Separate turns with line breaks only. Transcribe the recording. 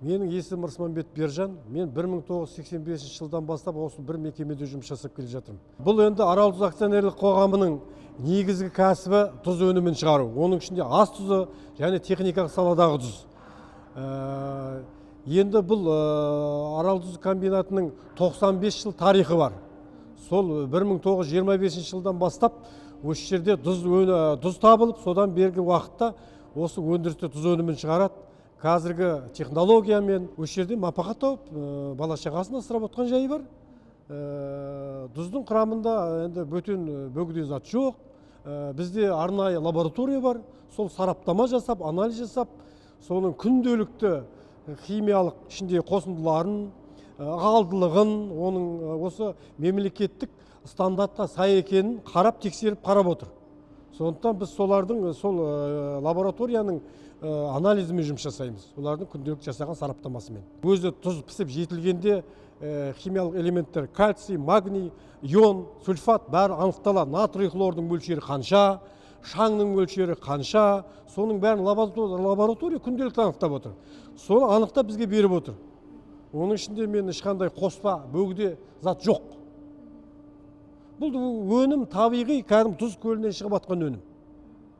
Менің есімім Рысманбет Бержан. Мен 1985 жылдан бастап осы бір мекемеде жұмыс жасап келе жатырмын. Бұл енді Арал тұз акционерлік қоғамының негізгі кәсібі тұз өнімін шығару. Оның ішінде ас тұзы және техникалық саладағы тұз. Енді бұл Арал тұз комбинатының 95 жыл тарихы бар. Сол 1925 жылдан бастап осы жерде тұз табылып, содан бергі уақытта осы өндірісте тұз өнімін шығарады. Қазіргі технологиямен осы жерде мапаға тауып, бала шағасын асырап отқан жайы бар. Тұздың құрамында енді бөтен бөгде зат жоқ. Бізде арнайы лаборатория бар. Сол сараптама жасап, анализ жасап, соның күнделікті химиялық ішінде қосындыларын, ағалдылығын, оның осы мемлекеттік стандартқа сай екенін қарап, тексеріп қарап отыр. Сондықтан біз солардың, сол лабораторияның анализімен жұмыс жасаймыз. Олардың күнделік жасаған сараптамасымен. Өзі тұз пісіп жетілгенде химиялық элементтер кальций, магний, ион, сульфат бәрі анықталады. Натрий хлордың мөлшері қанша, шаңның мөлшері қанша, соның бәрін лаборатория күнделікті анықтап отыр. Соны анықтап бізге беріп отыр. Оның ішінде мен ешқандай қоспа, бөгде зат жоқ. Бұл өнім табиғи кәдімгі тұз көлінен шығып атқан өнім.